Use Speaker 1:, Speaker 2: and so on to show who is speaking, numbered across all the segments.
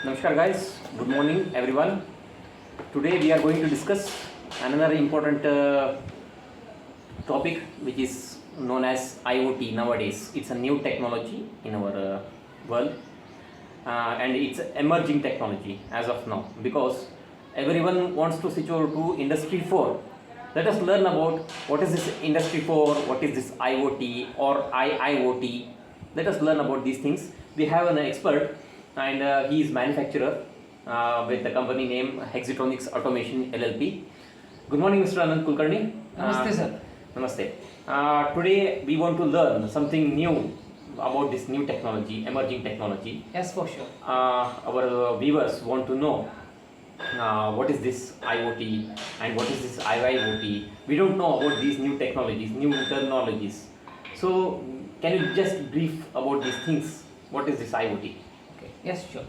Speaker 1: Namaskar guys, good morning everyone. Today we are going to discuss another important topic which is known as IoT nowadays. It's a new technology in our world and it's emerging technology as of now because everyone wants to switch over to Industry 4. Let us learn about what is this Industry 4, what is this IoT or IIoT. Let us learn about these things. We have an expert and he is manufacturer with the company name Hexitronics Automation LLP. Good morning, Mr. Anand Kulkarni.
Speaker 2: Namaste, sir.
Speaker 1: Namaste. Today we want to learn something new about this new technology, emerging technology.
Speaker 2: Yes, for sure.
Speaker 1: Our viewers want to know what is this IoT and what is this IIoT. We don't know about these new technologies, new terminologies. So can you just brief about these things? What is this IoT?
Speaker 2: Okay. Yes, sure.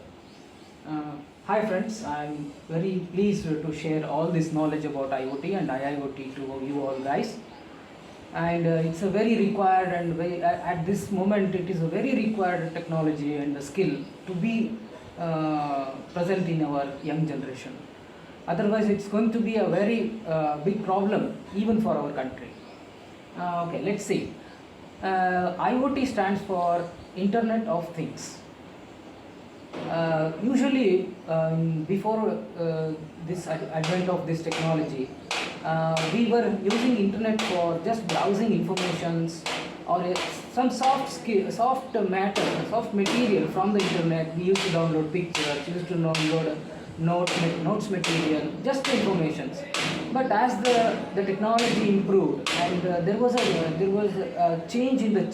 Speaker 2: Hi friends, I'm very pleased to share all this knowledge about IoT and IIoT to you all guys. And it's a very required and very, at this moment it is a very required technology and a skill to be present in our young generation. Otherwise it's going to be a very big problem even for our country. Okay, let's see. IoT stands for Internet of Things. Usually before this advent of this technology, we were using internet for just browsing informations or some soft material from the internet. We used to download pictures, used to download notes material, just informations. But as the technology improved and there was a change in the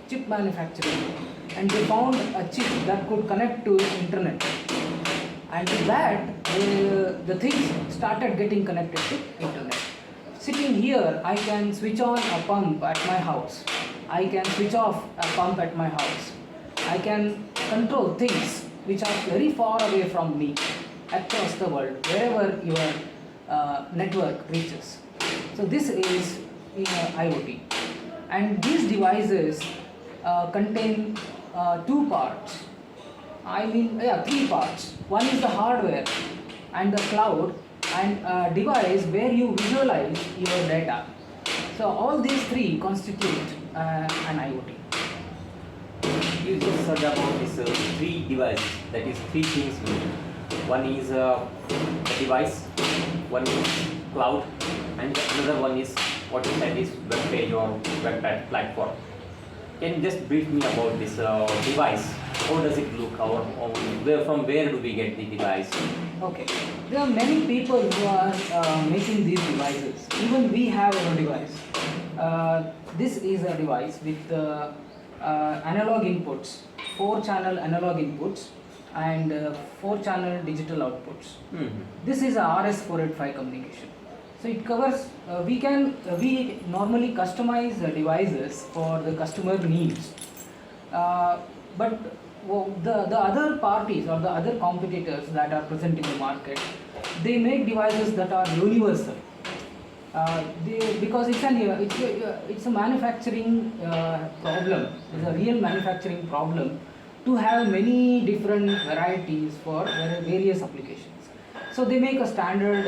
Speaker 2: chip manufacturing, and they found a chip that could connect to internet, and with that the things started getting connected to internet. Sitting here, I can switch on a pump at my house, I can switch off a pump at my house, I can control things which are very far away from me across the world, wherever your network reaches. So this is IoT, and these devices contain two parts. Three parts. One is the hardware and the cloud and a device where you visualize your data. So all these three constitute an IoT.
Speaker 1: You just said about these three devices, that is three things. One is a device, one is cloud, and another one is what you said is web page or web platform. Can you just brief me about this device? How does it look? From where do we get the device?
Speaker 2: Okay, there are many people who are making these devices. Even we have our device. This is a device with analog inputs, 4-channel analog inputs and 4-channel digital outputs. This is a RS485 communication. So it covers, we normally customize devices for the customer needs. But the other parties or the other competitors that are present in the market, they make devices that are universal. Because it's a manufacturing problem, it's a real manufacturing problem to have many different varieties for various applications. So they make a standard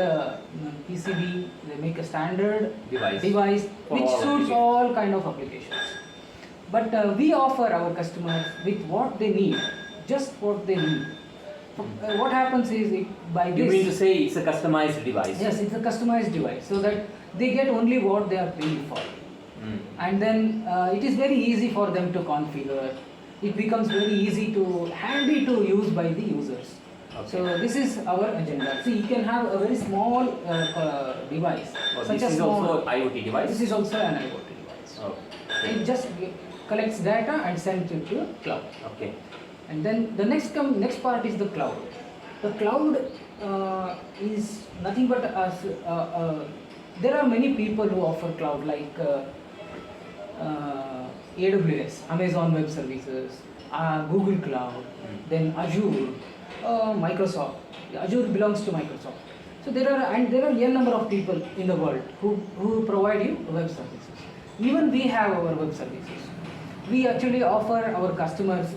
Speaker 2: PCB, they make a standard device which suits all kind of applications. But we offer our customers with what they need, just what they need. What happens is by this...
Speaker 1: You mean to say it's a customized device?
Speaker 2: Yes, it's a customized device so that they get only what they are paying for. And then it is very easy for them to configure. It becomes very easy to, handy to use by the users. Okay. So this is our agenda. See, you can have a very small device.
Speaker 1: This is also an IoT device?
Speaker 2: This is also an IoT device.
Speaker 1: Okay.
Speaker 2: It just collects data and sends it to cloud.
Speaker 1: Okay.
Speaker 2: And then the next part is the cloud. The cloud is nothing but there are many people who offer cloud like AWS, Amazon Web Services, Google Cloud, then Azure, Microsoft. Azure belongs to Microsoft. So there are a number of people in the world who provide you web services. Even we have our web services. we actually offer our customers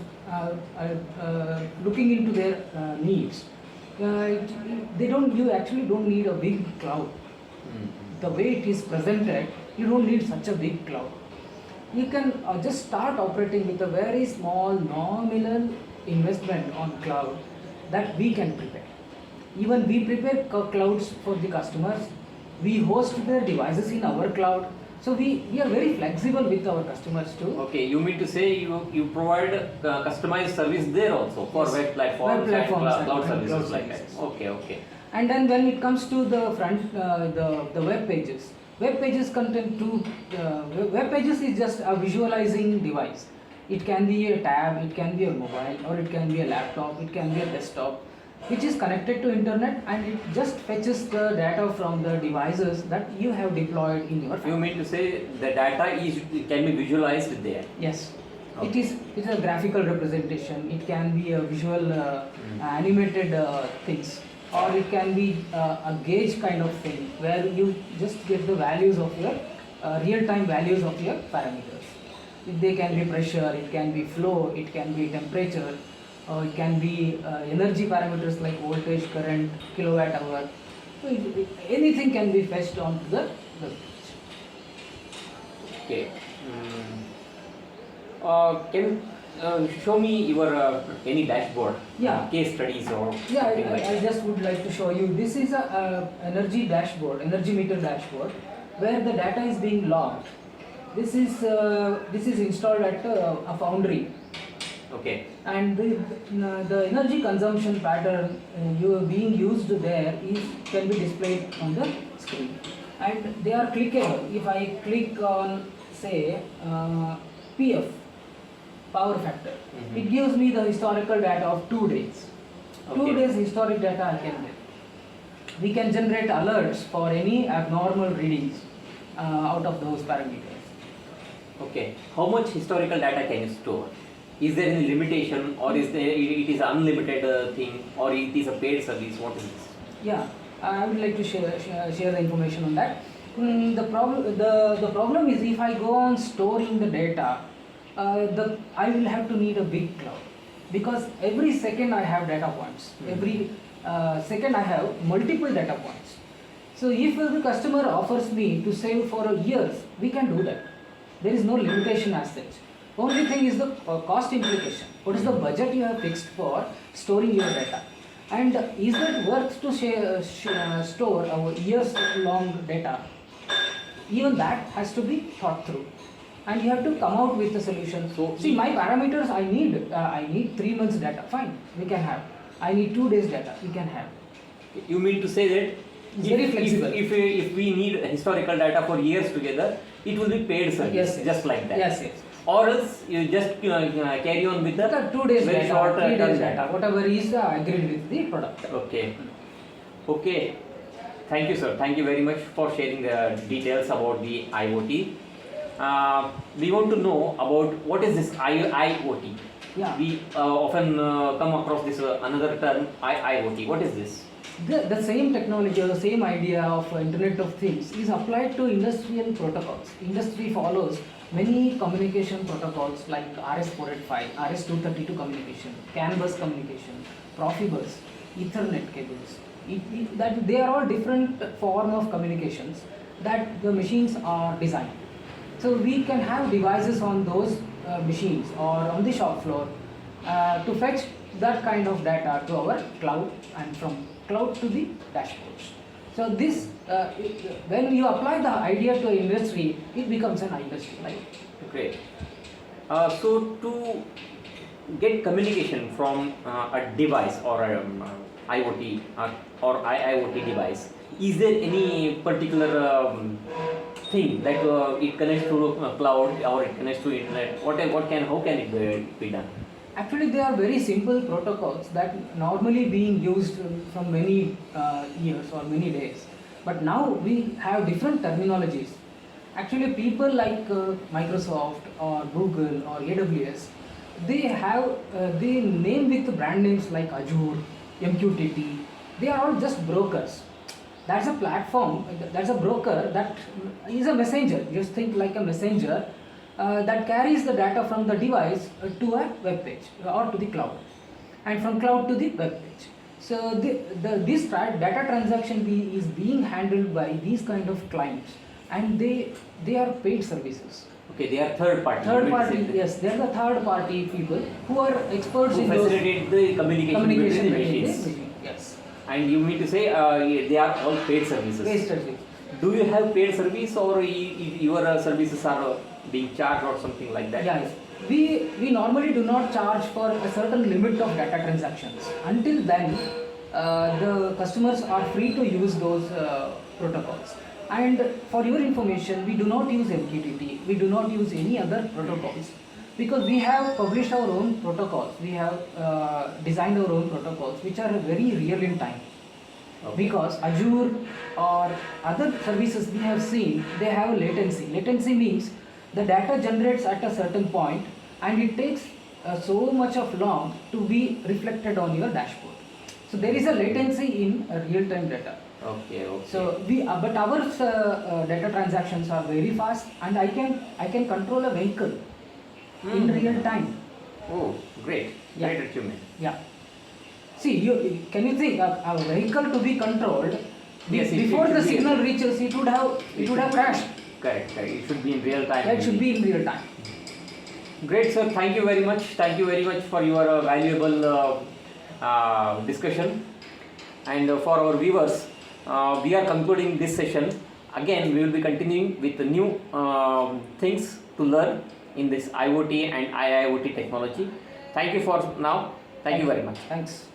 Speaker 2: looking into their needs. You actually don't need a big cloud. The way it is presented, you don't need such a big cloud. You can just start operating with a very small nominal investment on cloud that we can prepare. Even we prepare clouds for the customers. We host their devices in our cloud. So we are very flexible with our customers too.
Speaker 1: Okay, you mean to say you provide customized service there also for
Speaker 2: Yes.
Speaker 1: web platforms,
Speaker 2: Web platforms
Speaker 1: and cloud
Speaker 2: and
Speaker 1: services
Speaker 2: cloud
Speaker 1: like that.
Speaker 2: services.
Speaker 1: Okay, okay.
Speaker 2: And then when it comes to the front, the web pages content too. Web pages is just a visualizing device. It can be a tab, it can be a mobile, or it can be a laptop, it can be a desktop, which is connected to internet, and it just fetches the data from the devices that you have deployed in your
Speaker 1: You
Speaker 2: phone.
Speaker 1: mean to say the data can be visualized there?
Speaker 2: Yes.
Speaker 1: Okay.
Speaker 2: It's a graphical representation. It can be a visual animated things, or it can be a gauge kind of thing where you just get the values of your real-time values of your parameters. They can be pressure, it can be flow, it can be temperature, or it can be energy parameters like voltage, current, kilowatt hour. So anything can be fetched onto the page.
Speaker 1: Okay. Can you show me your any dashboard?
Speaker 2: Yeah.
Speaker 1: Case studies or
Speaker 2: Yeah,
Speaker 1: something like
Speaker 2: I
Speaker 1: that.
Speaker 2: just would like to show you. This is a energy dashboard, energy meter dashboard, where the data is being logged. This is installed at a foundry,
Speaker 1: Okay.
Speaker 2: and the energy consumption pattern being used there can be displayed on the screen, and they are clickable. If I click on say PF, power factor, it gives me the historical data of 2 days.
Speaker 1: Okay.
Speaker 2: 2 days historic data I can get. We can generate alerts for any abnormal readings out of those parameters.
Speaker 1: Okay. How much historical data can you store? Is there any limitation, or is there it is unlimited thing, or it is a paid service? What is this?
Speaker 2: Yeah, I would like to share the information on that. The problem is, if I go on storing the data, I will have to need a big cloud, because every second I have data points. Every second I have multiple data points. So if the customer offers me to save for years, we can do that. There is no limitation as such. Only thing is the cost implication. What is the budget you have fixed for storing your data? And is that worth to store our years long data? Even that has to be thought through. And you have to come out with a solution.
Speaker 1: So
Speaker 2: see, my parameters I need 3 months data. Fine, we can have. I need 2 days data. We can have.
Speaker 1: You mean to say that
Speaker 2: It's very flexible.
Speaker 1: if we need historical data for years together, it will be paid service,
Speaker 2: Yes.
Speaker 1: just like that.
Speaker 2: Yes.
Speaker 1: Or else you just carry on with the
Speaker 2: 2 days
Speaker 1: very
Speaker 2: data,
Speaker 1: short
Speaker 2: 3
Speaker 1: term
Speaker 2: days data, whatever is agreed with the product.
Speaker 1: Okay. Thank you, sir. Thank you very much for sharing the details about the IoT. We want to know about what is this IoT.
Speaker 2: Yeah.
Speaker 1: We often come across this another term IoT. What is this?
Speaker 2: The same technology or the same idea of Internet of Things is applied to industrial protocols. Industry follows many communication protocols like RS-485, RS-232 communication, CAN bus communication, Profibus, Ethernet cables. That they are all different form of communications that the machines are designed. So we can have devices on those machines or on the shop floor to fetch that kind of data to our cloud, and from cloud to the dashboards. So this, when you apply the idea to industry, it becomes an industry, right?
Speaker 1: Great. So to get communication from a device or IoT or IIoT device, is there any particular thing that it connects to cloud or it connects to internet? How can it be done?
Speaker 2: Actually, they are very simple protocols that normally being used from many years or many days. But now we have different terminologies. Actually, people like Microsoft or Google or AWS, they have they name with brand names like Azure, MQTT. They are all just brokers. That's a platform. That's a broker. That is a messenger. Just think like a messenger that carries the data from the device to a web page or to the cloud, and from cloud to the web page. So this data transaction is being handled by these kind of clients, and they are paid services.
Speaker 1: Okay, they are third party.
Speaker 2: Third party, yes, they are the third party people who are experts
Speaker 1: who
Speaker 2: in
Speaker 1: facilitate the communication between the machines.
Speaker 2: Yes.
Speaker 1: And you mean to say they are all paid services?
Speaker 2: Paid service.
Speaker 1: Do you have paid service, or your services are being charged or something like that?
Speaker 2: Yes. We normally do not charge for a certain limit of data transactions. Until then, the customers are free to use those protocols. And for your information, we do not use MQTT, we do not use any other protocols, because we have published our own protocols, we have designed our own protocols which are very real in time. Okay. Because Azure or other services we have seen, they have latency. Latency means the data generates at a certain point and it takes so much of long to be reflected on your dashboard. So there is a latency in real-time data.
Speaker 1: Okay.
Speaker 2: So but our data transactions are very fast, and I can control a vehicle in real time.
Speaker 1: Oh, great!
Speaker 2: Yeah.
Speaker 1: Great achievement.
Speaker 2: Yeah. See, can you think a vehicle to be controlled?
Speaker 1: Yes,
Speaker 2: before the signal reaches, it would have crashed.
Speaker 1: Correct. It should be in real time.
Speaker 2: Yeah, it should be in real time.
Speaker 1: Great, sir. Thank you very much. Thank you very much for your valuable discussion. And for our viewers, we are concluding this session. Again, we will be continuing with the new things to learn in this IoT and IIoT technology. Thank you for now. Thank you very much.
Speaker 2: Thanks.